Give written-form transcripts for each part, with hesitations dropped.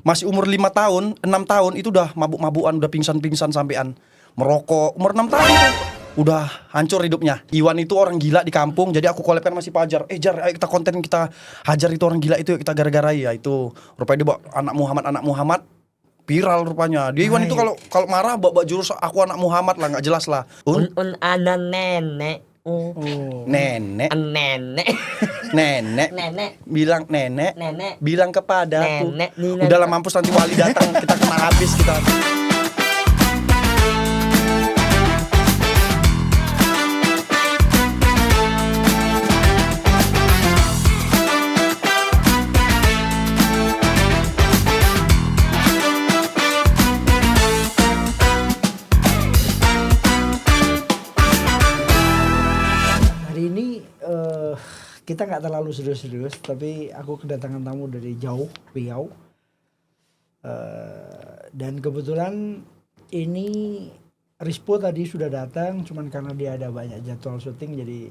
masih umur 5 tahun, 6 tahun itu udah mabuk-mabukan, udah pingsan-pingsan sampean. Merokok umur 6 tahun itu udah hancur hidupnya. Iwan itu orang gila di kampung, jadi aku kolekkan masih Pajar. Jar, ayo kita konten, kita hajar itu orang gila itu, kita gara-garai ya itu. Rupanya dia bawa anak Muhammad viral rupanya. Dia Iwan itu kalau marah bawa jurus aku anak Muhammad lah, nggak jelas lah. Ada nenek. Nenek bilang nenek bilang kepadaku udahlah mampus, nanti wali datang kita kena habis kita. Kita nggak terlalu serius-serius, tapi aku kedatangan tamu dari jauh, Riau. Dan kebetulan ini Rispo tadi sudah datang, cuman karena dia ada banyak jadwal syuting, jadi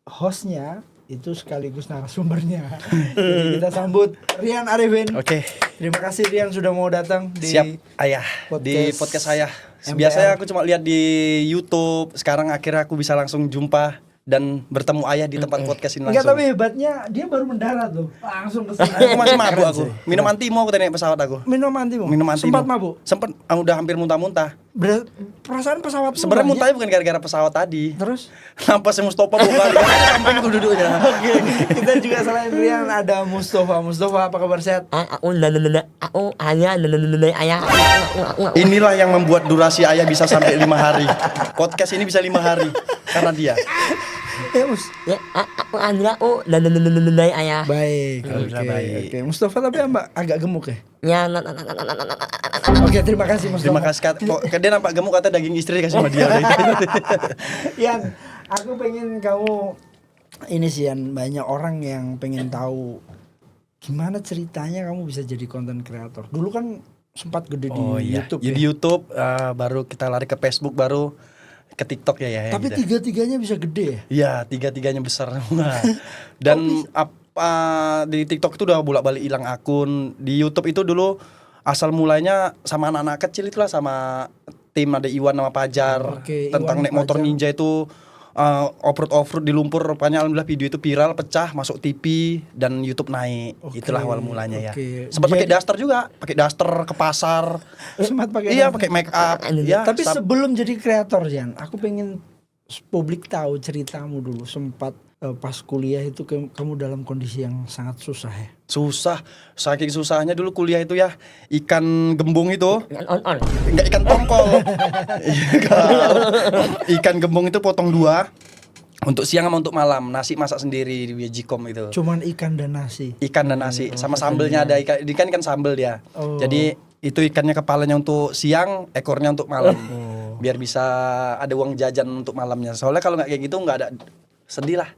hostnya itu sekaligus narasumbernya. Jadi kita sambut Rian Arifin. Oke. Terima kasih Rian sudah mau datang di Siap, ayah. Di podcast saya. Biasanya aku cuma lihat di YouTube, sekarang akhirnya aku bisa langsung jumpa dan bertemu ayah di tempat podcast ini langsung. Enggak, tapi hebatnya dia baru mendarat tuh, langsung kesini. Aku masih mabuk aku. Minum antimu aku tadi naik pesawat aku. Minum antimu? Sempat mabuk? Sempat, udah hampir muntah-muntah. Perasaan pesawat sebenarnya muntahnya bukan gara-gara pesawat tadi. Terus? Nampak si Mustafa bukan di sampingku duduknya. Oke. Kita juga selain Rian ada Mustafa. Mustafa, apa kabar, sehat? Ayah. Inilah yang membuat durasi ayah bisa sampai 5 hari. Podcast ini bisa 5 hari karena dia. Ayah. Baik. Oke. Mustafa tapi agak gemuk ya? Oke, terima kasih Mustafa. Terima kasih. Dia nampak gemuk, kata daging istri dikasih sama dia. Yan, aku pengen kamu ini sih, Yan, banyak orang yang pengen tahu gimana ceritanya kamu bisa jadi content creator. Dulu kan sempat gede di YouTube. Di YouTube, baru kita lari ke Facebook, baru ke TikTok ya. Tapi gitu. tiga-tiganya bisa gede ya? Iya, tiga-tiganya besar. Dan di TikTok itu udah bolak-balik hilang akun. Di YouTube itu dulu asal mulainya sama anak-anak kecil itulah, sama tim ada Iwan sama Pajar. Tentang naik motor ninja itu, off-road di lumpur. Rupanya alhamdulillah video itu viral, pecah, masuk TV dan YouTube naik. Itulah awal mulanya ya. Sempat pakai daster juga, pakai daster ke pasar. Sempat pakai. Iya, pakai make up. Ya, tapi sebelum jadi kreator, Jan, aku pengen publik tahu ceritamu dulu. Sempat pas kuliah itu kamu dalam kondisi yang sangat susah ya? Susah, saking susahnya dulu kuliah itu ya, ikan gembung itu enggak ikan tongkol. Ikan gembung itu potong 2 untuk siang sama untuk malam, nasi masak sendiri di Jikom itu. Cuman ikan dan nasi Sama sambelnya ada ikan sambel dia. Jadi itu ikannya kepalanya untuk siang, ekornya untuk malam. Biar bisa ada uang jajan untuk malamnya. Soalnya kalau nggak kayak gitu nggak ada, sedih lah.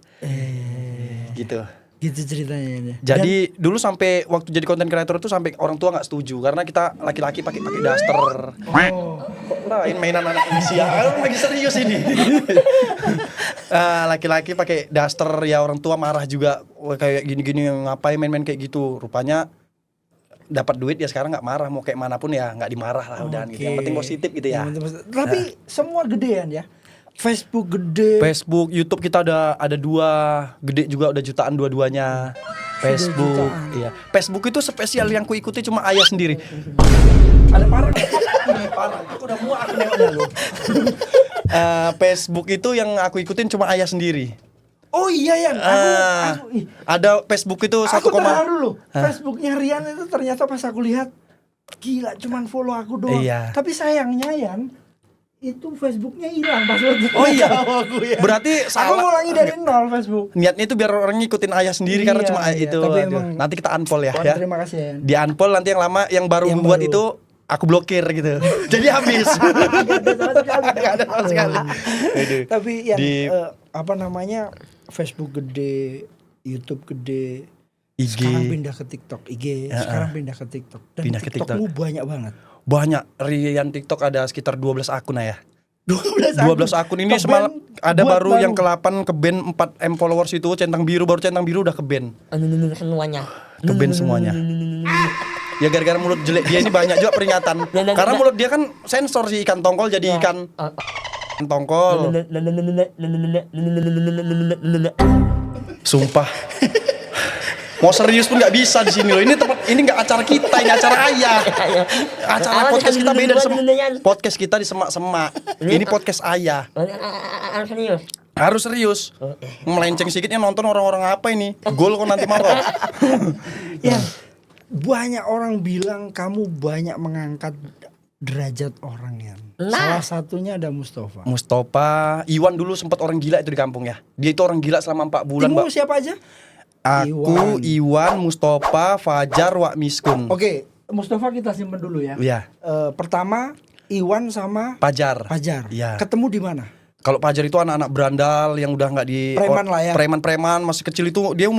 Gitu ceritanya. Jadi dulu sampai waktu jadi content creator itu sampai orang tua nggak setuju karena kita laki-laki pakai daster. Kok lain mainan anak Indonesia? Lagi serius ini. Laki-laki pakai daster ya, orang tua marah juga. Kayak gini-gini ngapain main-main kayak gitu. Rupanya dapat duit ya, sekarang nggak marah, mau kayak manapun ya nggak dimarah lah udah gitu. Yang penting positif gitu ya. Tapi semua gedean ya. Facebook gede. Facebook, YouTube kita ada 2 gede juga, udah jutaan dua-duanya. Facebook, iya. Facebook itu spesial yang ku ikuti cuma ayah sendiri. Ada parah. Aku udah muak aku nengoknya lu. Facebook itu yang aku ikutin cuma ayah sendiri. Oh iya ya, ada Facebook itu 1, aku tahu dulu. Facebooknya Rian itu ternyata pas aku lihat gila, cuman follow aku doang. Iya. Tapi sayangnya Yan, itu Facebooknya hilang passwordnya. Oh iya. Berarti aku ngulangi dari nol Facebook. Niatnya itu biar orang ngikutin ayah sendiri karena cuma itu. Nanti kita unfollow ya. Terima kasih ya. Di unfollow, nanti yang lama yang baru membuat itu aku blokir gitu. Jadi habis. Gak ada sama sekali. Tapi yang Facebook gede, YouTube gede, IG. Sekarang pindah ke TikTok. Sekarang pindah ke TikTok. Dan pindah ke TikTokmu banyak banget. Banyak. Rian TikTok ada sekitar 12 akun ya. 12 akun ini semalam ada baru yang ke-8 ke-ban 4M followers itu, centang biru udah ke-ban. Semuanya. Ke-ban semuanya. Ya gara-gara mulut jelek dia ini banyak juga peringatan. Karena mulut dia kan sensor si ikan tongkol jadi ikan tongkol. Sumpah. Mau serius pun nggak bisa di sini loh. Ini tempat, ini nggak acara kita, ini acara ayah. Acara podcast kita beda sama podcast kita di semak-semak. Ini podcast ayah. Serius. Harus serius. Melenceng sedikitnya nonton orang-orang apa ini? Gol kok nanti marah. Ya, banyak orang bilang kamu banyak mengangkat derajat orang ya. Salah satunya ada Mustafa. Mustafa, Iwan dulu sempat orang gila itu di kampung ya. Dia itu orang gila selama 4 bulan, Timmu Mbak. siapa aja? Aku, Iwan, Mustafa, Fajar, Wak Miskun. Oke, Mustafa kita simpen dulu ya. Iya. Pertama Iwan sama Fajar. Fajar. Iya. Ketemu di mana? Kalau Fajar itu anak-anak berandal yang udah nggak di Preman lah ya. Preman-preman masih kecil itu dia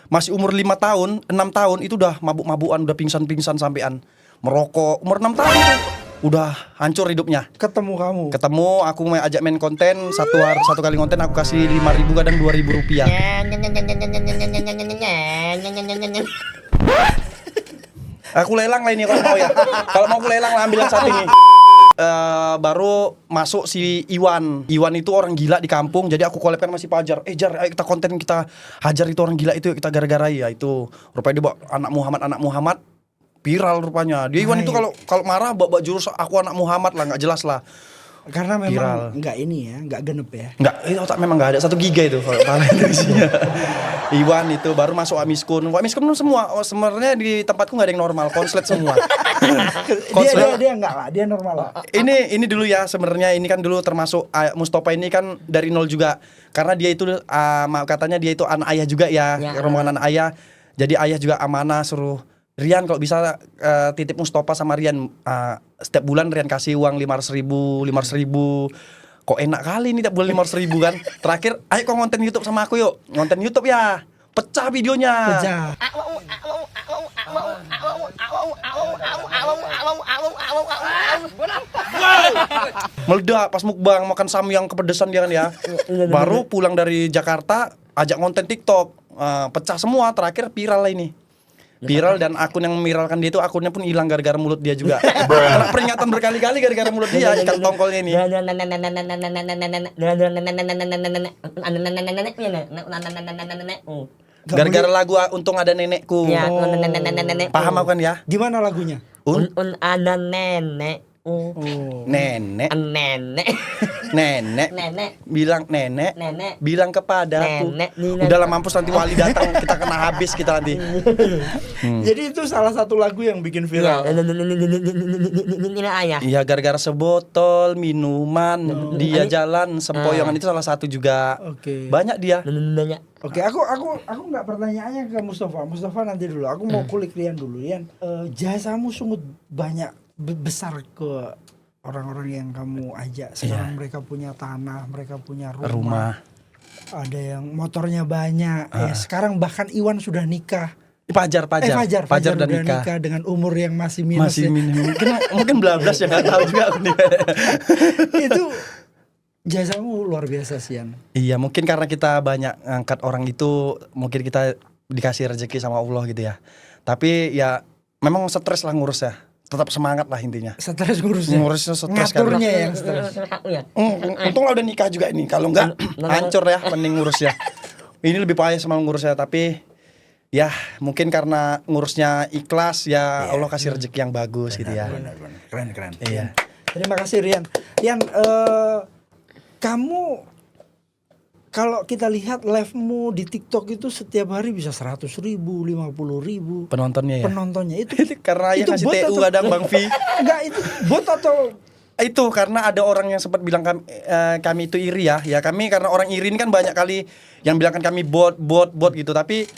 masih umur 5 tahun, 6 tahun itu udah mabuk-mabukan, udah pingsan-pingsan sampean. Merokok umur 6 tahun itu udah hancur hidupnya. Ketemu kamu. Ketemu aku mau ajak main konten satu kali konten aku kasih 5.000 kadang 2.000 rupiah. Aku lelang lah ini kalau mau ya. Kalau mau aku lelang lah ambil yang satu ini. Baru masuk si Iwan. Iwan itu orang gila di kampung. Jadi aku collabkan masih Fajar. Jar, ayo kita konten kita hajar itu orang gila itu kita gara-gara ya itu. Rupanya dia bawa anak Muhammad viral rupanya. Dia Iwan itu kalau marah bawa jurus aku anak Muhammad lah, nggak jelas lah. Karena memang Viral. nggak ini ya, nggak genep ya. Nggak, itu otak memang nggak ada 1 giga itu kalau pala itu isinya. Iwan itu baru masuk Wak Miskun semua. Sebenarnya di tempatku nggak ada yang normal, konslet semua. Dia enggak lah, dia normal lah. Ini dulu ya sebenarnya ini kan dulu termasuk Mustafa ini kan dari nol juga karena dia itu katanya dia itu anak ayah juga ya, rombongan anak ayah. Jadi ayah juga amanah suruh Rian kalau bisa titip Mustafa sama Rian setiap bulan Rian kasih uang 500.000 kok enak kali nih tiap bulan 500.000 kan. Terakhir ayo kau konten YouTube sama aku yuk, konten YouTube ya, pecah videonya. Pecah. Meledak pas mukbang makan samyang kepedesan dia kan ya. Baru pulang dari Jakarta ajak konten TikTok, pecah semua. Terakhir viral lah ini. Viral dan akun yang memviralkan dia itu akunnya pun hilang gara-gara mulut dia juga. Kena peringatan berkali-kali gara-gara mulut dia ikan tongkolnya ini. Gara-gara lagu untung ada nenekku. Paham aku kan ya? Gimana lagunya? Ada nenek. Nenek. Nenek. Nenek. Bilang nenek. Nenek. Bilang kepadaku. Nenek. Udahlah mampus nanti wali datang kita kena habis kita nanti. Jadi itu salah satu lagu yang bikin viral. Ini ayah. Iya gara-gara sebotol minuman dia jalan sempoyongan itu salah satu juga. Oke. Banyak dia. Banyak. Oke, aku nggak pertanyaannya ke Mustafa. Mustafa nanti dulu. Aku mau kulik Rian dulu. Rian, jasamu sungguh banyak besar ke orang-orang yang kamu ajak. Sekarang mereka punya tanah, mereka punya rumah. Ada yang motornya banyak. Ya, sekarang bahkan Iwan sudah nikah. Fajar Fajar udah udah nikah dengan umur yang masih minus. Masih ya. minim. Mungkin belablas ya nggak tahu juga aku nih. Itu jasamu luar biasa Sian. Iya mungkin karena kita banyak angkat orang itu mungkin kita dikasih rezeki sama Allah gitu ya. Tapi ya memang stres lah ngurus ya. Tetap semangat lah intinya. Stres ngurusnya. Ngurusnya stres kali. Ngaturnya yang stres. Untung lah udah nikah juga ini. Kalau enggak hancur ya mending ngurus ya. Ini lebih payah sama ngurus ya tapi ya mungkin karena ngurusnya ikhlas ya Allah kasih rezeki yang bagus gitu ya. Benar. Keren. Iya. Terima kasih Rian. Rian, kamu kalau kita lihat live-mu di TikTok itu setiap hari bisa 100.000, 50.000 Penontonnya ya. penontonnya itu Karena ayah itu ngasih bot TU atau- kadang Bang Vi. enggak itu bot atau Itu karena ada orang yang sempat bilang kami itu iri ya. Ya kami karena orang iri ini kan banyak kali yang bilangkan kami bot gitu tapi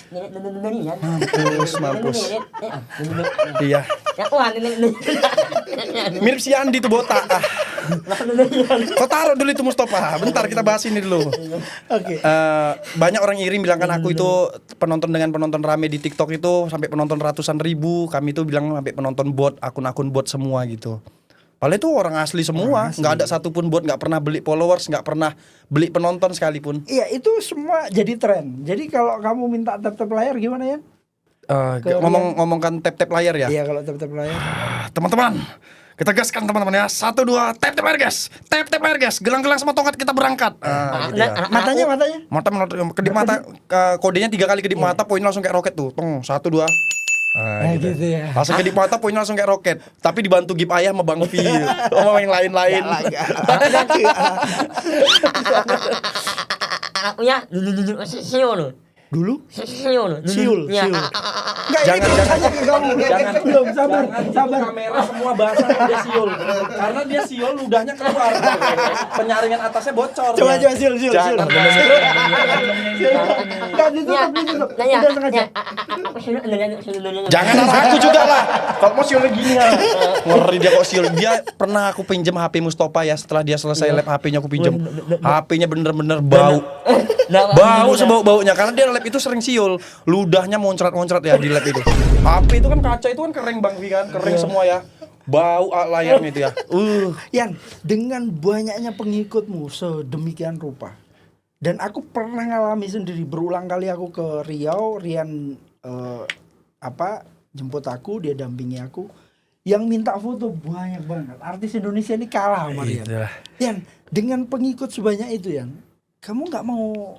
mampus. Iya. Mirip si Andi tuh botak. Kau taruh dulu itu Mustafa. Bentar kita bahas ini dulu. Oke. Banyak orang iri bilangkan aku itu penonton dengan penonton rame di TikTok itu sampai penonton ratusan ribu. Kami itu bilang sampai penonton bot, akun-akun bot semua gitu. Padahal itu orang asli semua, nggak ada satupun bot, nggak pernah beli followers, nggak pernah beli penonton sekalipun. Iya itu semua jadi tren. Jadi kalau kamu minta tap layar gimana ya? ngomongkan tap layar ya. Iya, kalau tap layar. Teman-teman, kita gaskan teman-teman ya. 1 2 tap layar guys. Tap layar guys. Gelang-gelang sama tongkat kita berangkat. Gitu ya. Matanya. Kedip mata, kodenya 3 kali kedip mata, poinnya langsung kayak roket tuh. 1 2. Gitu ya. Langsung kedip mata, poinnya langsung kayak roket. Tapi dibantu Gip Ayah sama Bang Vi. Sama yang lain-lain. Anaknya Siul. Dulu? Siul. Siul. Ya. Enggak, Jangan, ini jangan. tanya ke kamu. Jangan. Belum, sabar. Kamera semua bahasa dia siul. Karena dia siul ludahnya keluar. Penyaringan atasnya bocor. Coba Siul. Jangan. Enggak ditutup. Udah sengaja. Jangan arah aku juga lah. Kalau mau siul gini ya. Ngeri dia kok siul. Dia pernah aku pinjam HP Mustafa ya. Setelah dia selesai lab HP-nya aku pinjam. HP-nya bener-bener bau. Bau sebau-baunya karena dia lab itu sering siul. Ludahnya moncrat-moncrat ya di lab itu. HP itu kan kaca itu kan kering Bang Vi kan, kering semua ya. Bau layarnya itu ya. Yan, dengan banyaknya pengikutmu sedemikian rupa. Dan aku pernah ngalami sendiri, berulang kali aku ke Riau, Rian jemput aku, dia dampingi aku. Yang minta foto banyak banget. Artis Indonesia ini kalah sama Rian. Yan, dengan pengikut sebanyak itu Yan, kamu nggak mau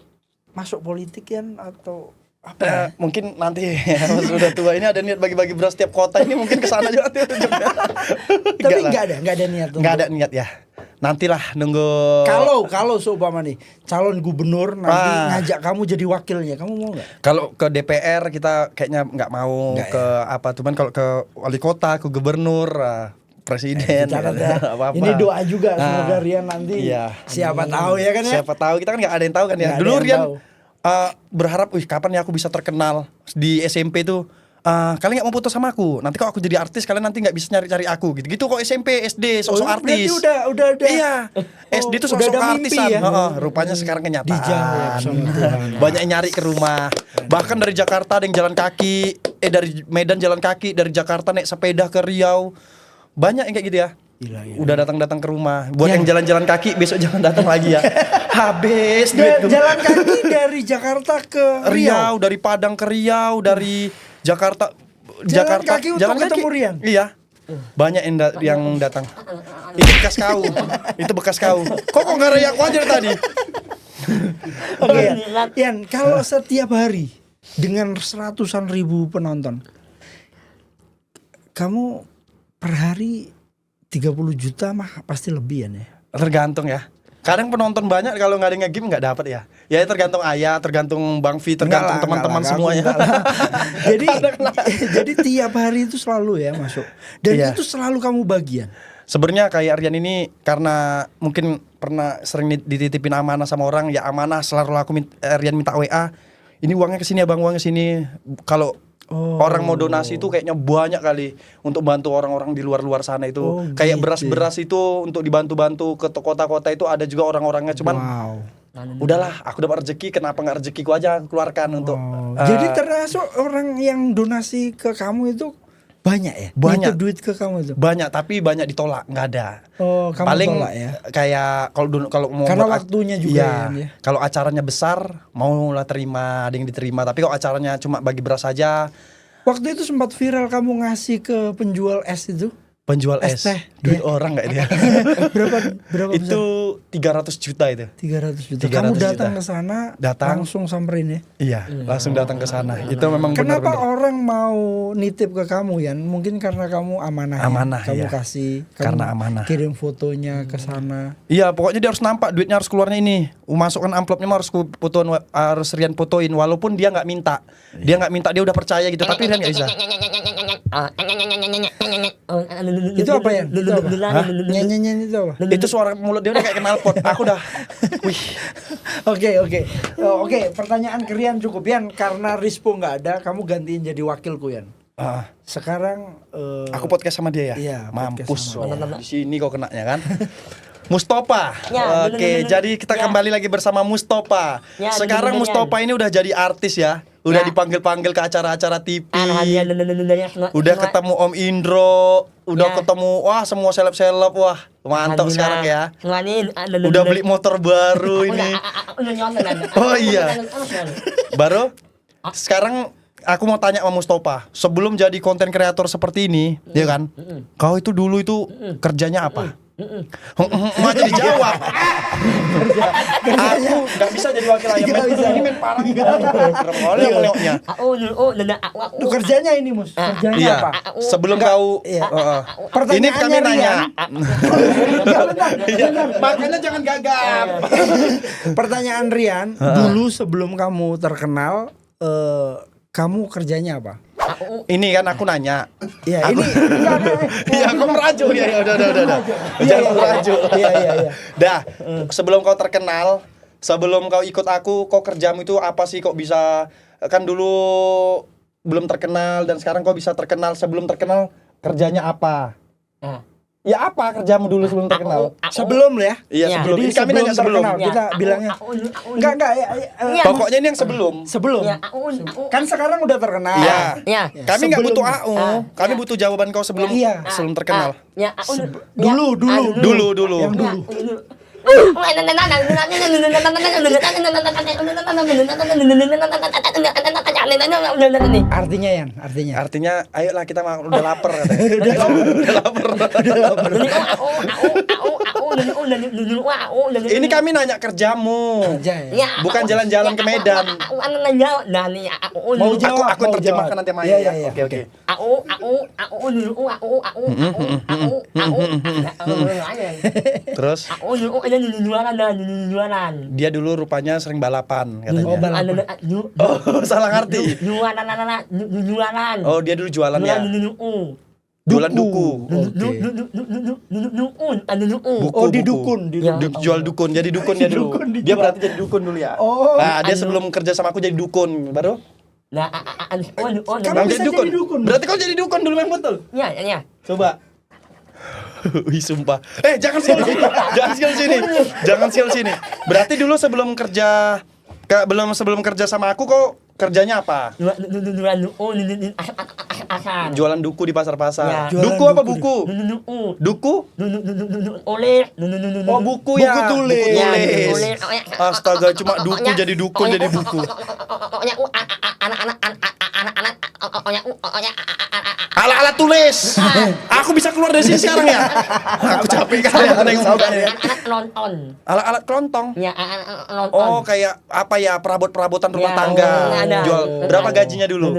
masuk politik Yan atau apa? Ya? Mungkin nanti ya, sudah tua ini ada niat bagi-bagi beras tiap kota ini mungkin kesana juga. Tapi nggak ada niat. Nggak ada niat ya. Nantilah nunggu. Kalau seumpama nih calon gubernur nanti ngajak kamu jadi wakilnya, kamu mau nggak? Kalau ke DPR kita kayaknya nggak mau cuman kalau ke wali kota, ke gubernur, presiden. Apa-apa. Ini doa juga semoga Rian nanti. Iya. Siapa tahu ya kan ya? Siapa tahu, kita kan nggak ada yang tahu kan ya. Dulu Rian berharap, kapan ya aku bisa terkenal di SMP tuh. Kalian nggak mau foto sama aku, nanti kalau aku jadi artis kalian nanti nggak bisa nyari-cari aku gitu kok. SMP SD sosok artis udah iya. SD tuh sosok artisan ya? Rupanya sekarang kenyataan. Dijawab sama Tuhan. Banyak yang nyari ke rumah, bahkan dari Jakarta ada yang jalan kaki, dari Medan jalan kaki, dari Jakarta naik sepeda ke Riau, banyak yang kayak gitu ya. Gila. Udah datang ke rumah. Buat yang jalan-jalan kaki besok jangan datang lagi ya. Habis duit. Jalan kaki dari Jakarta ke Riau, dari Padang ke Riau, dari Jakarta kaki untuk ketemu Rian. Iya. Banyak yang datang. Itu bekas kau. Kok nggak raya aku aja tadi? Oke, Yan, kalau setiap hari dengan ratusan ribu penonton, kamu per hari 30 juta mah pasti lebih ya. Tergantung ya. Kadang penonton banyak, kalau nggak ada nge-game nggak dapat ya. Ya tergantung Ayah, tergantung Bang Vi, tergantung teman-teman semuanya. Jadi tiap hari itu selalu ya masuk. Dan itu selalu kamu bagian. Sebenarnya kayak Rian ini karena mungkin pernah sering dititipin amanah sama orang, ya amanah selalu aku Rian minta WA. Ini uangnya ke sini ya Bang, uangnya sini. Kalau orang mau donasi itu kayaknya banyak kali untuk bantu orang-orang di luar sana itu. Kayak beras-beras itu untuk dibantu-bantu ke kota-kota itu ada juga orang-orangnya. Cuman udahlah, aku dapat rezeki, kenapa nggak rezekiku aja keluarkan untuk. Jadi termasuk orang yang donasi ke kamu itu banyak ya? Banyak duit ke kamu itu? Banyak, tapi banyak ditolak, nggak ada. Kamu paling tolak ya? Kayak kalau mau karena waktunya juga ya. Kalau acaranya besar mau lah terima, ada yang diterima. Tapi kalau acaranya cuma bagi beras saja. Waktu itu sempat viral kamu ngasih ke penjual es itu? Penjual es duit orang nggak dia? berapa itu 300 juta itu. 300 juta. Kamu datang ke sana, langsung samperin ya? Iya, langsung datang ke sana. Itu memang kenapa orang mau nitip ke kamu ya? Mungkin karena kamu amanah kamu kasih, karena amanah. Kirim fotonya ke sana. Iya, pokoknya dia harus nampak duitnya, harus keluarnya ini. Masukkan amplopnya harus Rian fotoin walaupun dia nggak minta. Dia nggak minta, dia udah percaya gitu, tapi Rian nggak bisa. Itu apa ya? Nyanyi itu apa? Itu suara mulut dia udah kayak knalpot. Aku udah. Wih. Oke. Pertanyaan ke Rian cukup Yan, karena Rispo nggak ada, kamu gantiin jadi wakilku Yan. Sekarang aku podcast sama dia ya. Iya, mampus. Di sini kau kenanya kan. Mustafa. Oke, jadi kita kembali lagi bersama Mustafa. Sekarang Mustafa ini udah jadi artis ya. Udah dipanggil-panggil ke acara-acara TV. Udah ketemu Om Indro, udah ketemu semua seleb-seleb. Wah, mantap sekarang ya. Udah beli motor baru ini. Oh iya. Baru sekarang aku mau tanya sama Mustafa, sebelum jadi konten kreator seperti ini, ya kan? Kau itu dulu itu kerjanya apa? Mau jadi jawab. Aku nggak bisa jadi wakil ayam. Ini main parah. Oleh-olehnya. Tuh kerjanya ini Mus. Kerjanya Iya. apa? Sebelum kau, Iya. ini kami Pertanyaannya, nanya. Rian. Iya, makanya jangan gagap. Pertanyaan Rian, dulu sebelum kamu terkenal, kamu kerjanya apa? Ini kan aku nanya. Ya ini Iya, kau merajuk ya, udah. Jangan merajuk. Iya. Dah, sebelum kau terkenal, sebelum kau ikut aku, kau kerjamu itu apa sih? Kok bisa kan dulu belum terkenal dan sekarang kau bisa terkenal. Sebelum terkenal kerjanya apa? Ya apa kerjamu dulu sebelum terkenal? Sebelum ya. Iya, Ya. sebelum. Jadi Ini kami nanya sebelum. terkenal, kita bilangnya enggak ya. Pokoknya ini yang sebelum. Sebelum. Kan sekarang udah terkenal. Iya. Ya. Kami nggak Sebelum. butuh AU. Kami butuh jawaban kau sebelum Iya. sebelum terkenal. Dulu. Dulu. Yang dulu. Artinya Yan, artinya. Artinya, ayolah kita udah lapar katanya. Udah lapar. Ini kami nanya kerjamu. Kerja ya. Bukan jalan-jalan ke Medan. Mau jawab, Aku mau terjemahkan jawab. nanti sama Ayah ya. Iya. Oke. Terus dia dulu rupanya sering balapan katanya. Oh, salah ngerti. Oh, dia dulu jualan ya. Jualan duku. Oh, di buku. dukun, di Ya. dukun. Jual dukun, jadi dukun dia dulu. Dukun dijual. Dia berarti jadi dukun dulu ya. Oh. Nah, dia sebelum kerja sama aku jadi dukun, baru Kamu Bang bisa jadi dukun. Berarti kau jadi dukun dulu yang betul. Ya. Coba. Wih, sumpah. Jangan skill sini. Jangan skill sini. Berarti dulu sebelum kerja sebelum kerja sama aku kok kerjanya apa? Jualan duku di pasar-pasar. Ya. Duku apa buku? Duku? Oh, buku ya. Buku tulis. Buku tulis. Astaga, cuma duku jadi dukun jadi buku. Alat-alat tulis. Aku bisa keluar dari sini sekarang ya. Aku capek kali ya nengok mukanya. Nonton. Alat-alat kelontong. Ya, nonton. Oh, kayak apa ya, perabot-perabotan rumah Ya, tangga. ada. Jual. Berapa gajinya dulu?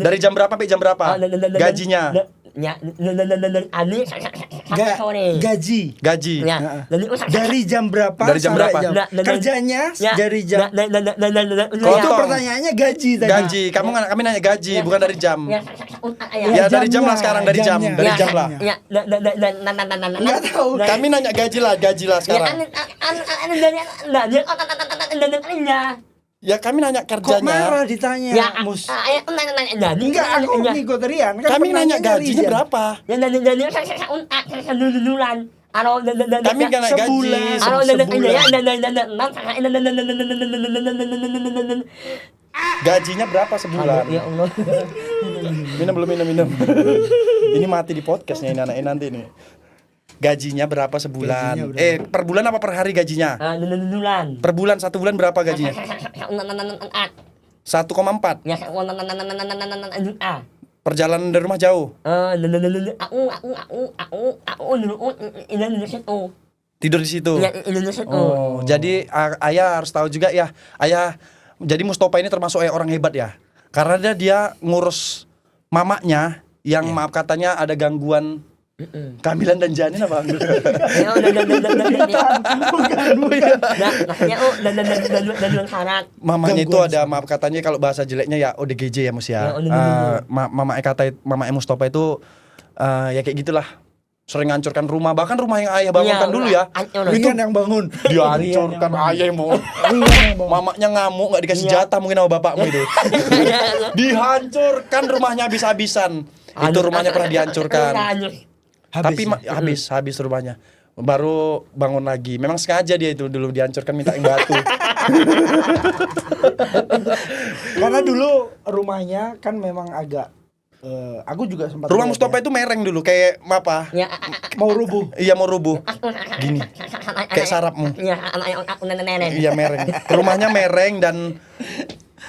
Dari jam berapa sampai jam berapa? Gajinya. Gaji. Gaji. Dari jam berapa? Dari jam sampai berapa? Kerjanya dari jam. Itu Kontong. pertanyaannya gaji tadi. Gaji. Kami nanya gaji, bukan dari jam. Ya, Ya, dari jam lah sekarang, dari jam. jamnya. Dari jam lah. Nggak tahu. Kami nanya gaji lah sekarang. Ya, kami nanya Kok kerjanya. marah ditanya, Mus? Enggak, aku ngikut Rian. Kan Kami nanya pertanyaannya gajinya Rian. berapa? Kami nggak nanya gaji. Gajinya berapa sebulan? Ya Allah. Minum. Ini mati di podcastnya ini anaknya nanti nih. Gajinya berapa sebulan? Gajinya berapa? Per bulan apa per hari gajinya? Nulan. Per bulan, 1 bulan berapa gajinya? 1,4. Perjalanan dari rumah jauh. Tidur di situ. Oh, jadi ayah harus tahu juga ya. Ayah, jadi Mustafa ini termasuk orang hebat ya. Karena dia ngurus mamanya yang maaf katanya ada gangguan kehamilan dan janin apa? Mamanya itu ada maaf katanya kalau bahasa jeleknya ya ODGJ ya Mus ya. Mamanya Mustafa itu ya kayak gitulah. Sering ngancurkan rumah, bahkan rumah yang ayah bangunkan dulu ya. Rian yang bangun. Dihancurkan ayah yang bangun. Mamanya ngamuk nggak dikasih jatah mungkin sama bapakmu itu. Dihancurkan rumahnya habis-habisan. Itu rumahnya pernah dihancurkan. Tapi habis rumahnya. Baru bangun lagi. Memang sengaja dia itu dulu dihancurkan minta yang batu. Karena dulu rumahnya kan memang agak aku juga sempat Rumah lihat Mustafa ya. itu mereng dulu kayak apa? Mau rubuh. Iya mau rubuh. Gini. Kayak sarapmu. Iya mereng. Rumahnya mereng dan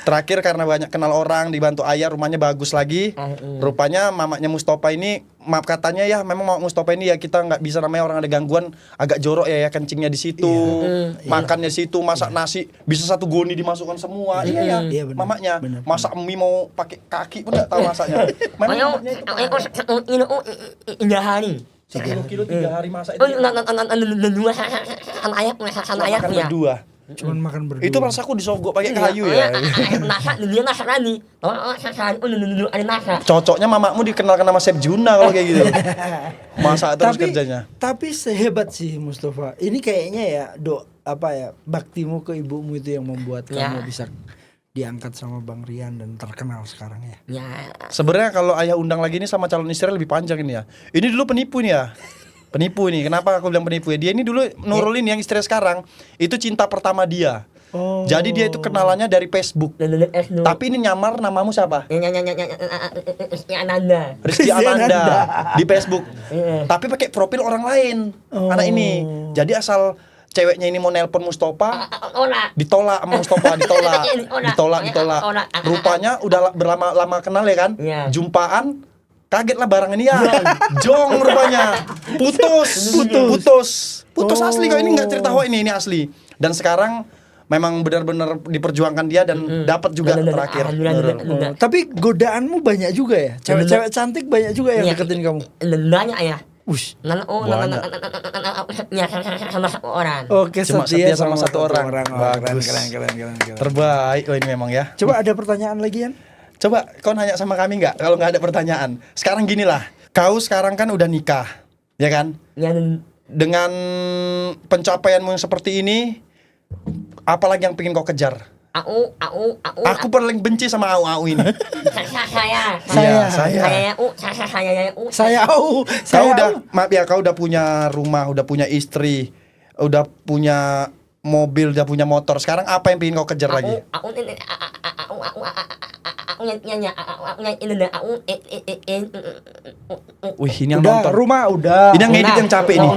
Terakhir karena banyak kenal orang, dibantu ayah, rumahnya bagus lagi. Rupanya mamanya Mustafa ini, maaf katanya ya, memang mama Mustafa ini ya kita nggak bisa, namanya orang ada gangguan agak jorok ya kencingnya di situ, makannya di situ, masak nasi bisa 1 goni dimasukkan semua. Iya ya, bener. mamanya Bener. masak mie mau pakai kaki pun nggak tahu masaknya. Memang mamanya itu Indah hari. 10 kilo 3 hari masak Oh, itu. dua anak Makan ya. berdua. Cuman makan berdua. Itu rasaku disogok pakai kayu ya. Masak dia masak lagi. Oh, ada masak. Cocoknya mamamu dikenalkan nama Chef Juna kalau kayak gitu. Masak terus kerjanya. Tapi sehebat sih Mustafa. Ini kayaknya ya baktimu ke ibumu itu yang membuat kamu bisa diangkat sama Bang Rian dan terkenal sekarang ya. Ya. Sebenarnya kalau ayah undang lagi ini sama calon istri lebih panjang ini ya. Ini dulu penipu nih ya. Penipu nih. Kenapa aku bilang penipu ya? Dia ini dulu Nurul ini yang istri sekarang itu cinta pertama dia. Oh. Jadi dia itu kenalannya dari Facebook. Tapi ini nyamar namamu siapa? Ananda. Rizky Ananda di Facebook. Tapi pakai profil orang lain. Anak ini. Jadi asal ceweknya ini mau nelpon Mustafa, ditolak sama Mustafa, ditolak. Rupanya udah berlama-lama kenal ya kan? Jumpaan, kaget lah barang ini ya. Jong rupanya. Putus asli kok, ini nggak cerita hoax ini asli. Dan sekarang memang benar-benar diperjuangkan dia dan dapat juga terakhir. Tapi godaanmu banyak juga ya. Cewek-cewek cantik banyak juga yang deketin kamu. Banyak ya. Ush. Sama satu orang. Oke, Cuma setia sama satu orang. Bagus. Keren. Terbaik ini memang ya. Coba ada pertanyaan lagi, Yan? Coba kau nanya sama kami nggak kalau nggak ada pertanyaan. Sekarang gini lah, kau sekarang kan udah nikah, ya kan? Dengan pencapaianmu yang seperti ini, apalagi yang pengen kau kejar? Aku paling benci sama au ini. Saya Kau udah, maaf ya, kau udah punya rumah, udah punya istri, udah punya mobil, udah punya motor. Sekarang apa yang pengen kau kejar lagi? Wih, ini yang udah, nonton. rumah udah. Ini yang ngedit yang capek nih.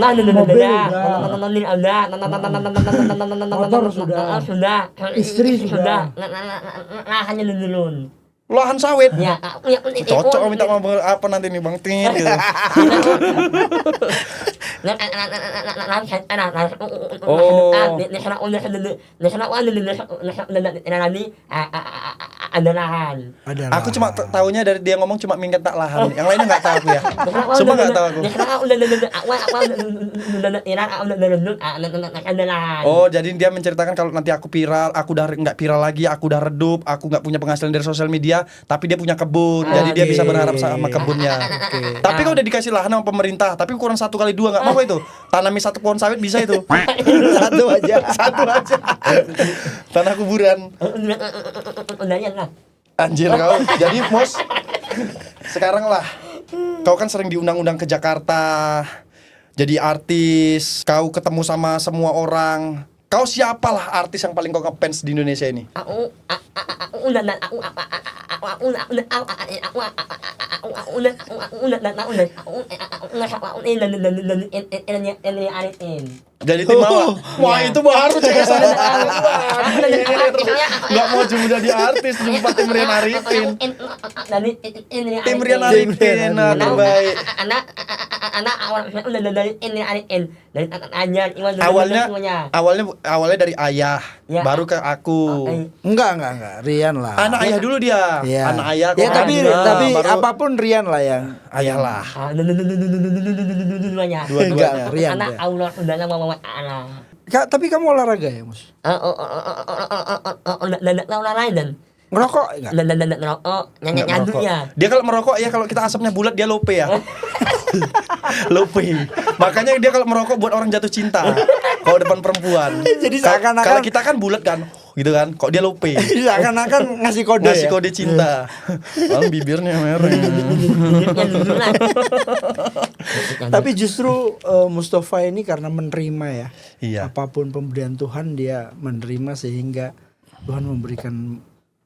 Motor sudah. Istri sudah. Hanya dulu. Lahan sawit. Ya, Cocok minta mau apa nanti nih Bang Tit gitu. Ada lahan. Aku cuma tahunya dari dia ngomong cuma minta tak lahan. Yang lainnya enggak tahu aku ya. Cuma enggak tahu aku. Oh, jadi dia menceritakan kalau nanti aku viral, aku udah enggak viral lagi, aku udah redup, aku enggak punya penghasilan dari sosial media, tapi dia punya kebun. Jadi dia bisa berharap sama kebunnya. Tapi kalau udah dikasih lahan sama pemerintah, tapi kurang 1 kali 2 enggak mau itu. Tanami 1 pohon sawit bisa itu. Satu aja. Tanah kuburan. Anjir kau. Jadi Mos, sekarang lah kau kan sering diundang-undang ke Jakarta, jadi artis, kau ketemu sama semua orang. Kau siapalah artis yang paling kau ngefans di Indonesia ini? Jadi tim awak. Wah, itu baru cewek saya. Enggak mau cuma jadi artis, jumpa tim Rian Arifin. Tim Rian Arifin terbaik. Awalnya dari ayah, baru ke aku. Enggak. Rian lah. Anak ayah dulu dia. Iya. Anak ayah. Ya tapi baru apapun Rian lah yang ayah lah. Enggak, Rian. Anak Allah sudah nama Allah. Tapi kamu olahraga ya, Mus? Lain dan Ngerokok enggak? ngerokok nyaduk ya. Dia kalau merokok ya, kalau kita asapnya bulat dia lope ya. Lope. Makanya dia kalau merokok buat orang jatuh cinta. Kalau depan perempuan. Jadi seakan-akan kalau kita kan bulat kan, gitu kan. Kok dia lope. Seakan-akan ngasih kode Ngasih ya? kode cinta. Malah bibirnya merah. Tapi justru Mustafa ini karena menerima ya. Iya. Apapun pemberian Tuhan dia menerima sehingga Tuhan memberikan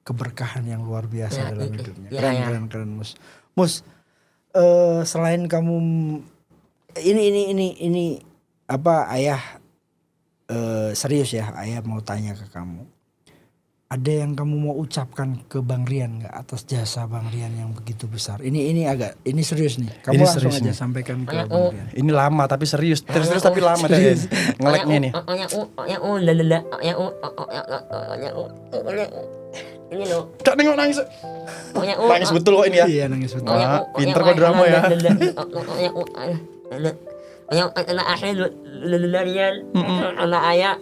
keberkahan yang luar biasa dalam hidupnya. Keren Mus. Mus, selain kamu ini apa ayah serius ya, ayah mau tanya ke kamu. ada yang kamu mau ucapkan ke Bang Rian nggak atas jasa Bang Rian yang begitu besar? Ini serius nih. Kamu Ini langsung serius aja nih. sampaikan ke Bang Rian. Ini lama tapi serius tapi lama tadi ngeleknya nih. Ini loh. Kak nengok nangis. Nangis Nangis betul kok ini ya. Iya nangis betul. Wah, pinter kok drama ya. Yang anak akhir lelarian, anak ayah,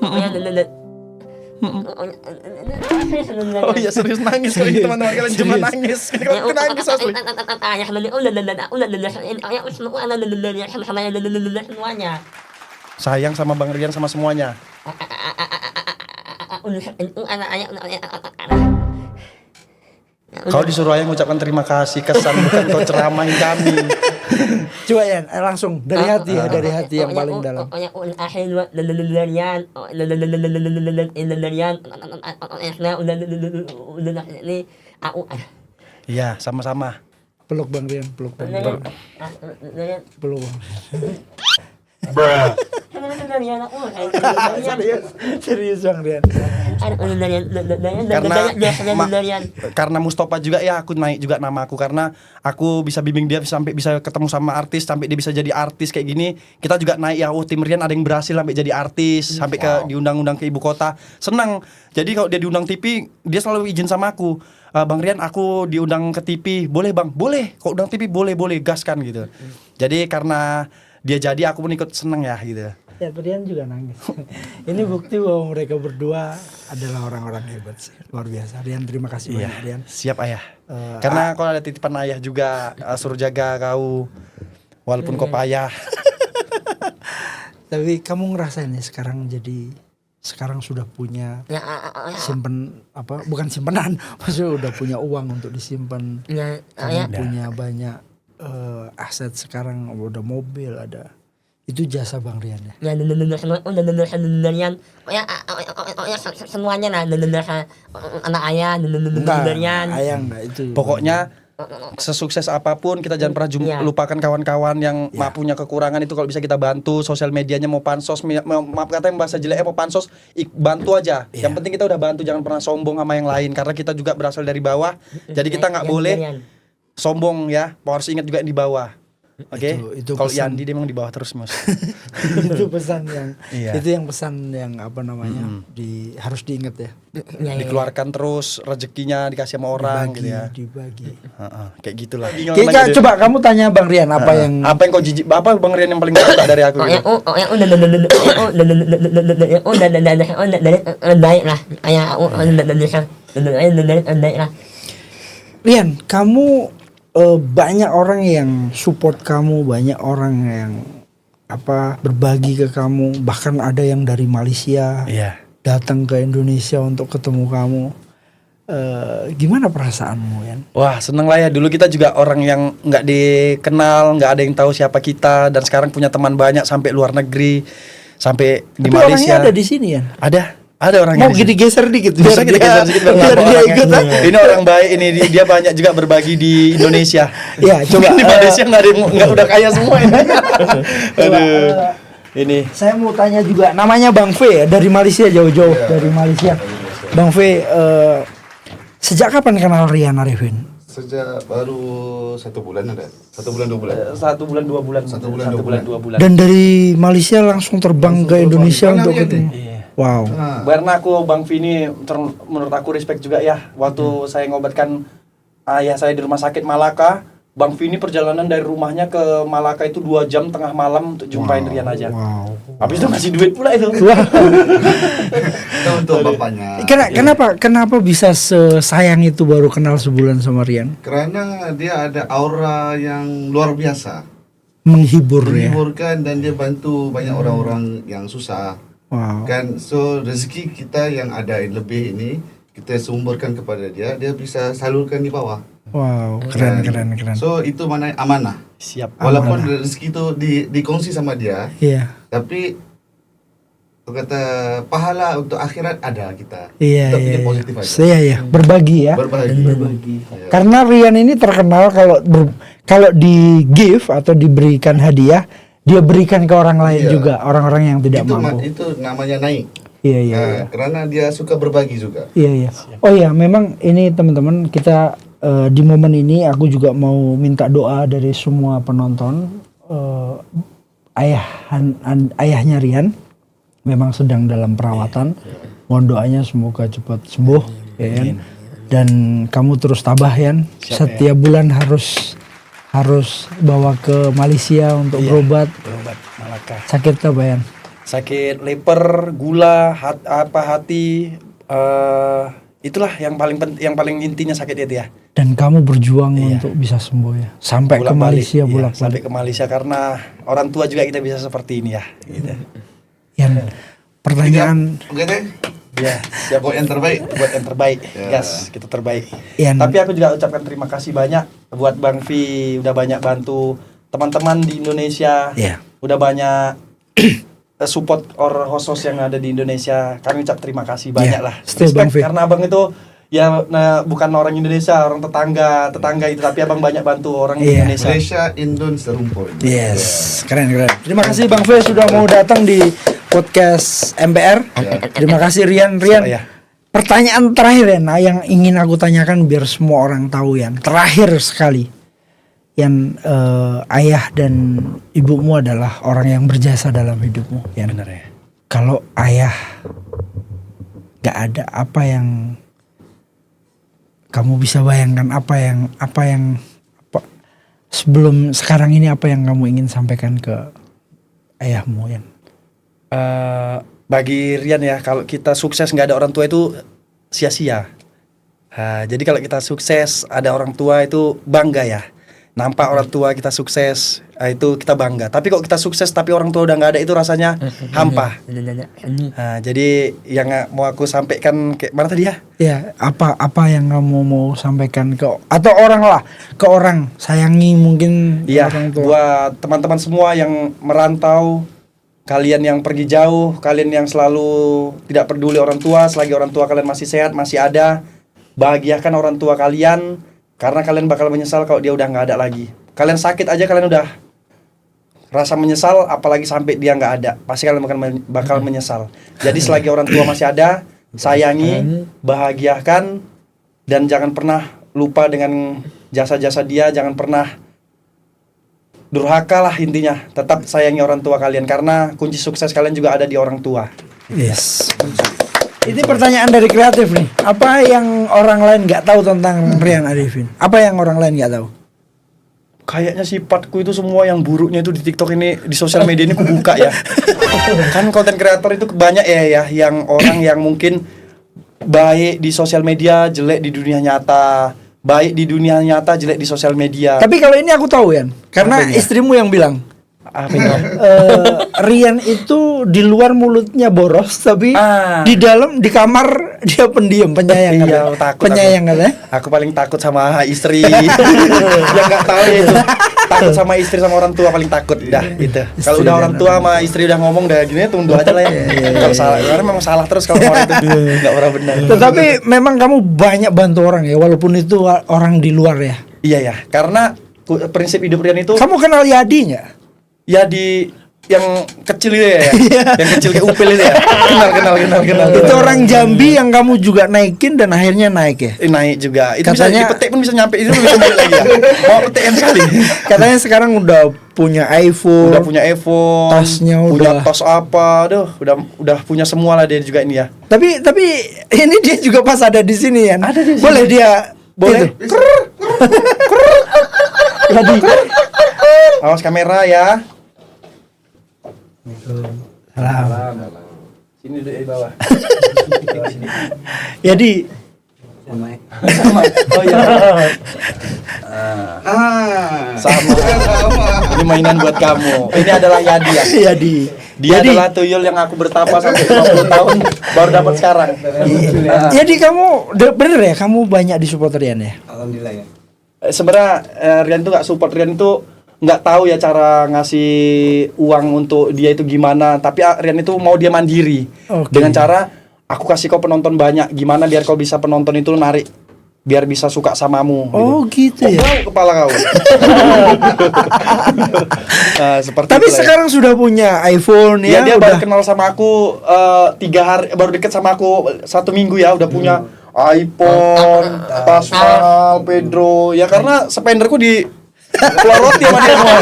Oh iya serius nangis kali teman-teman kalian cuma nangis. Kalian nangis asli. ayah semuanya. Sayang sama Bang Rian sama semuanya. Anak ayah. Kau disuruh ayah mengucapkan terima kasih, kesan bukan kau ceramahin kami. Coba ya langsung dari hati ya, dari hati yang paling dalam. Iya, sama-sama. Peluk Bang Rian, peluk Bang Rian. Peluk Bang. Serius Bang Rian. Karena Mustafa juga ya aku naik juga nama aku karena aku bisa bimbing dia sampai bisa ketemu sama artis sampai dia bisa jadi artis kayak gini. Kita juga naik ya, oh tim Rian ada yang berhasil sampai jadi artis sampai ke diundang-undang ke ibu kota. Senang. Jadi kalau dia diundang TV dia selalu izin sama aku. Bang Rian aku diundang ke TV, boleh Bang? Boleh. Kok undang TV boleh gaskan gitu. Jadi karena dia jadi aku pun ikut seneng ya gitu. Ya Rian juga nangis. Ini bukti bahwa mereka berdua adalah orang-orang hebat sih. Luar biasa. Rian terima kasih banyak Rian. Siap ayah. Karena kalau ada titipan ayah juga suruh jaga kau walaupun kau payah. Tapi kamu ngerasain ya sekarang sudah punya bukan simpenan, maksudnya udah punya uang untuk disimpan. Kamu punya banyak aset sekarang, udah mobil ada. Itu jasa Bang Rian ya. Semuanya lah anak ayah Ayah enggak itu. Pokoknya sesukses apapun kita jangan pernah lupakan kawan-kawan yang punya kekurangan itu kalau bisa kita bantu. Sosial medianya mau pansos, maaf kata yang bahasa jeleknya mau pansos, bantu aja. Yang penting kita udah bantu, jangan pernah sombong sama yang lain karena kita juga berasal dari bawah. Jadi kita nggak boleh sombong ya. Harus ingat juga yang di bawah. Oke. Kalau Yandi dia memang di bawah terus Mas. Itu pesan yang itu yang pesan yang apa namanya harus diingat ya. Dikeluarkan terus rezekinya dikasih sama orang gitu ya. Dibagi. Kayak gitulah. Coba kamu tanya Bang Rian apa yang kau jijik apa Bang Rian yang paling suka dari aku gitu? Rian, kamu banyak orang yang support kamu, banyak orang yang berbagi ke kamu, bahkan ada yang dari Malaysia datang ke Indonesia untuk ketemu kamu. Gimana perasaanmu ya? Wah seneng lah ya, dulu kita juga orang yang nggak dikenal, nggak ada yang tahu siapa kita, dan sekarang punya teman banyak sampai luar negeri, sampai di Malaysia. Orangnya ada di sini ya? Ada orangnya. Mau gini geser dikit Bisa kita geser sedikit biar dia ikut. Ini orang baik ini, dia banyak juga berbagi di Indonesia. Ya coba di Malaysia nggak udah kaya semua ini. Aduh. Ini saya mau tanya juga, namanya Bang V ya, dari Malaysia jauh-jauh dari Malaysia. Bang V, sejak kapan kenal Rian Arifin? Sejak baru 1 bulan ada. 1 bulan 2 bulan. 1 bulan 2 bulan. 1 bulan 2 bulan. Dan dari Malaysia langsung terbang ke Indonesia untuk ketemu. Wow. Karena aku Bang Vini menurut aku respect juga ya. Waktu saya ngobatkan ayah saya di rumah sakit Malaka, Bang Vini perjalanan dari rumahnya ke Malaka itu 2 jam tengah malam untuk jumpain Rian aja. Wow. Habis itu ngasih duit pula itu. Untuk bapaknya. Kenapa bisa sesayang itu baru kenal sebulan sama Rian? Karena dia ada aura yang luar biasa. Menghiburkan dan dia bantu banyak orang-orang yang susah. Wow. Kan so rezeki kita yang ada lebih ini kita sumberkan kepada dia bisa salurkan di bawah. Wow, keren. So itu mana amanah. Siap. Walaupun rezeki itu dikongsi sama dia, tapi kata pahala untuk akhirat ada kita. Tapi positif aja. Iya, berbagi ya. Berbagi. Karena Rian ini terkenal kalau di give atau diberikan hadiah, dia berikan ke orang lain juga, orang-orang yang tidak mampu. Itu namanya naik. Iya. Karena dia suka berbagi juga. Iya. Oh iya, memang ini teman-teman kita di momen ini aku juga mau minta doa dari semua penonton. Ayahnya Rian memang sedang dalam perawatan. Mohon doanya semoga cepat sembuh, ya kan? Dan kamu terus tabah Yan. Setiap bulan harus bawa ke Malaysia untuk berobat. Malaka. Sakit apa Yan? Sakit liver, gula, hati, itulah yang paling intinya sakit itu ya. Dan kamu berjuang untuk bisa sembuh ya. Sampai ke Malaysia bolak-balik. Sampai ke Malaysia karena orang tua juga kita bisa seperti ini ya. Gitu. Yan, pertanyaan. Oke deh. Ya, siap Buat yang terbaik. Buat yang terbaik. Gas, kita terbaik. Yan. Tapi aku juga ucapkan terima kasih banyak buat Bang Vi, udah banyak bantu teman-teman di Indonesia. Udah banyak support host-host yang ada di Indonesia. Kami ucap terima kasih banyak lah. Respect, karena abang itu ya bukan orang Indonesia, orang tetangga itu, tapi abang banyak bantu orang Indonesia. Malaysia, Indon, serumpun. Yes, keren. Terima kasih Bang V sudah mau datang di podcast MBR. Terima kasih Rian. Pertanyaan terakhir ya, yang ingin aku tanyakan biar semua orang tahu ya. Terakhir sekali. Yang ayah dan ibumu adalah orang yang berjasa dalam hidupmu ya. Benar ya. Kalau ayah gak ada, apa yang kamu bisa bayangkan, apa sebelum sekarang ini, apa yang kamu ingin sampaikan ke ayahmu ya? Bagi Rian ya, kalau kita sukses nggak ada orang tua itu sia-sia. Jadi kalau kita sukses ada orang tua itu bangga ya. Nampak orang tua kita sukses, itu kita bangga. Tapi kalau kita sukses tapi orang tua udah nggak ada, itu rasanya hampa. Jadi yang mau aku sampaikan ke mana tadi ya? Ya, apa yang kamu mau sampaikan ke atau orang lah, ke orang sayangi mungkin orang tua. Buat teman-teman semua yang merantau, kalian yang pergi jauh, kalian yang selalu tidak peduli orang tua, selagi orang tua kalian masih sehat, masih ada, bahagiakan orang tua kalian. Karena kalian bakal menyesal kalau dia udah nggak ada lagi. Kalian sakit aja kalian udah rasa menyesal, apalagi sampai dia nggak ada. Pasti kalian bakal menyesal. Jadi selagi orang tua masih ada, sayangi, bahagiakan, dan jangan pernah lupa dengan jasa-jasa dia. Jangan pernah durhaka lah intinya. Tetap sayangi orang tua kalian karena kunci sukses kalian juga ada di orang tua. Yes. Ini pertanyaan dari kreatif nih. Apa yang orang lain nggak tahu tentang Rian Arifin? Apa yang orang lain nggak tahu? Kayaknya sifatku itu semua yang buruknya itu di TikTok ini, di sosial media ini kubuka ya. Kan konten kreator itu banyak ya yang orang yang mungkin baik di sosial media, jelek di dunia nyata. Baik di dunia nyata, jelek di sosial media. Tapi kalau ini aku tahu ya, karena istrimu yang bilang. Rian itu di luar mulutnya boros, tapi di dalam di kamar dia pendiam, penyayang. Iya, takut. Penyayang katanya. Aku paling takut sama istri. Yang nggak tahu ya itu. Takut sama istri sama orang tua paling takut dah gitu. Kalau udah orang tua sama istri udah ngomong dah gini, tunduk aja lah ya. Kalau salah, karena memang salah terus kalau orang itu nggak pernah benar. Tetapi memang kamu banyak bantu orang ya, walaupun itu orang di luar ya. Iya ya, karena prinsip hidup Rian itu. Kamu kenal Yadi nggak? Ya di yang kecil itu ya, yang kecil kayak Upil itu ya. Kenal. Itu orang Jambi yang kamu juga naikin dan akhirnya naik ya? Naik juga. Itu katanya, bisa dipetik pun bisa nyampe, itu bisa balik lagi ya. Mau petik sekali. Katanya sekarang udah punya iPhone. Udah punya iPhone. Tasnya punya tos apa, udah punya semua lah dia juga ini ya. Tapi ini dia juga pas ada di sini ya. Ada di sini. Boleh dia? Boleh. Jadi. Awas kamera ya. Salam. Sini duduk di bawah. Sini. Jadi sama. Oh iya. Sama. Ini mainan buat kamu. Ini adalah Yadi ya. Yadi. Dia adalah tuyul yang aku bertapa sampai 50 tahun baru dapat sekarang. Jadi kamu bener ya, kamu banyak disupport Rian ya? Alhamdulillah ya. Sebenarnya Rian tuh nggak support, Rian itu nggak tahu ya cara ngasih uang untuk dia itu gimana. Tapi Rian itu mau dia mandiri. Dengan cara aku kasih kau penonton banyak. Gimana biar kau bisa penonton itu narik biar bisa suka samamu. Oh gitu ya. Bau kepala kau. Nah, seperti Tapi itulah ya. sekarang sudah punya iPhone Ya, ya, dia udah. baru kenal sama aku 3 hari, baru deket sama aku 1 minggu ya, udah punya iPhone, Pascal, Pedro. Ya karena spenderku di keluar roti sama dia semua.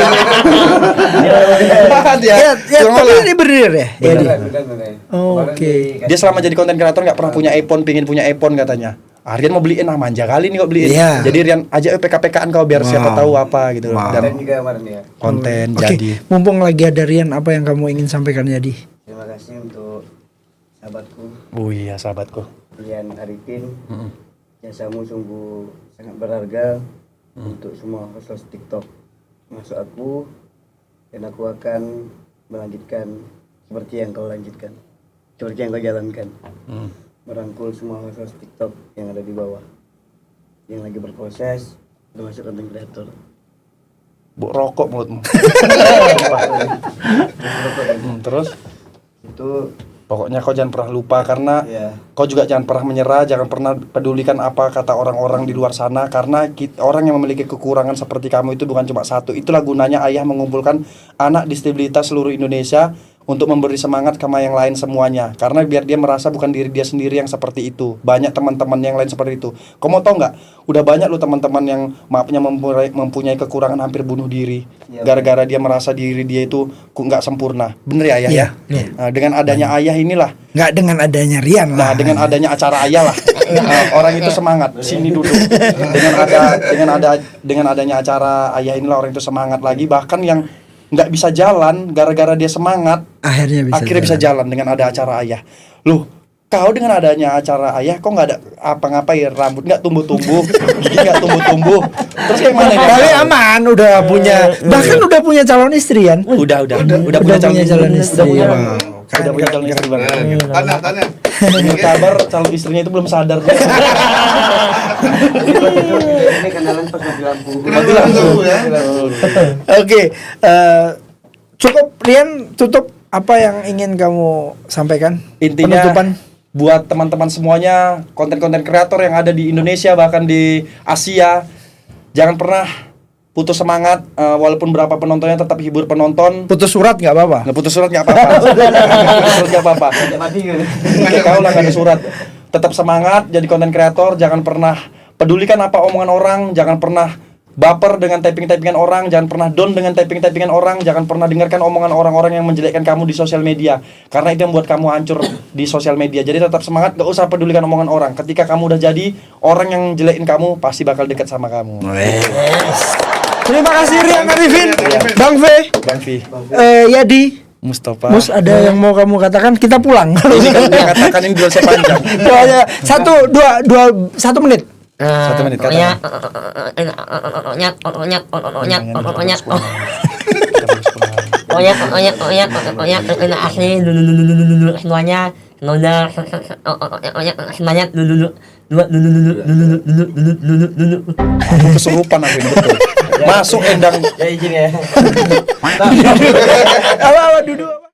Dia, Ya, cuma tapi lah. ini bener ya. Ya, Di? Bener. Oh, oke. Dia selama jadi konten kreator nggak pernah punya iPhone, pingin punya iPhone katanya. Rian mau beliin, manja kali nih kok beliin. Iya. Jadi Rian aja PK-PKan kau biar siapa tahu apa gitu. Wow. Dan Dan juga kemarin ya. konten Oke, jadi. mumpung lagi ada Rian, apa yang kamu ingin sampaikan Yadi? Terima kasih untuk sahabatku Oh iya sahabatku. Rian Arifin. Jasamu sungguh sangat berharga untuk semua host TikTok masuk aku, dan aku akan melanjutkan seperti yang kau lanjutkan, seperti yang kau jalankan. Merangkul semua host TikTok yang ada di bawah, yang lagi berproses, termasuk konten kreator. Bu rokok mulutmu. Terus Itu pokoknya kau jangan pernah lupa karena ya kau juga jangan pernah menyerah, jangan pernah pedulikan apa kata orang-orang di luar sana karena orang yang memiliki kekurangan seperti kamu itu bukan cuma satu. Itulah gunanya ayah mengumpulkan anak disabilitas seluruh Indonesia untuk memberi semangat sama yang lain semuanya. Karena biar dia merasa bukan diri dia sendiri yang seperti itu. Banyak teman-teman yang lain seperti itu. Kau mau tahu nggak? Udah banyak lu teman-teman yang maafnya mempunyai kekurangan hampir bunuh diri. Iya, Gara-gara dia merasa diri dia itu nggak sempurna. Bener ya ayah Iya, ya? iya. Nah, dengan adanya ayah inilah. Nggak dengan adanya Rian Nah, lah. dengan adanya acara ayah lah, orang itu semangat. Sini duduk. Dengan adanya acara ayah inilah orang itu semangat lagi. Bahkan yang nggak bisa jalan gara-gara dia semangat, akhirnya bisa jalan dengan ada acara ayah. Loh, kau dengan adanya acara ayah, kok nggak ada apa-ngapain, rambut nggak tumbuh-tumbuh, gigi nggak tumbuh-tumbuh. Terus kayak mana ini? Kali aman, udah punya, bahkan udah punya calon istri kan? Udah punya punya calon calon istri. Udah Wow. punya calon istri Bang. Tanya. Dengar kabar calon istrinya itu belum sadar. ini kenalan pas mati lampu. Kenapa langsung ya? Oke, cukup Rian, tutup apa yang ingin kamu sampaikan? Intinya Penutupan. buat teman-teman semuanya, konten-konten kreator yang ada di Indonesia bahkan di Asia, jangan pernah putus semangat. Walaupun berapa penontonnya tetap hibur penonton. Putus surat nggak apa-apa. Nggak putus surat nggak apa-apa. Putus surat nggak apa-apa. Mati kan. Kayak kau lah nggak ada surat. Tetap semangat jadi konten kreator. Jangan pernah pedulikan apa omongan orang. Jangan pernah baper dengan typing-typingan orang. Jangan pernah down dengan typing-typingan orang. Jangan pernah dengarkan omongan orang-orang yang menjelekkan kamu di sosial media. Karena itu yang membuat kamu hancur di sosial media. Jadi tetap semangat, gak usah pedulikan omongan orang. Ketika kamu udah jadi, orang yang jelekin kamu pasti bakal dekat sama kamu. Terima kasih Rian Arifin, Bang V, Bang Vi, Yadi, Mustafa. Mus, ada yang mau kamu katakan? Kita pulang. Ini kan dia katakan ini durasi panjang. Doanya 1 menit. 1 menit Pokoknya pokoknya asli dulu semuanya semuanya semuanya dulu Kesurupan aku ini betul. Masuk endang. Ya izin ya. Apa duduk.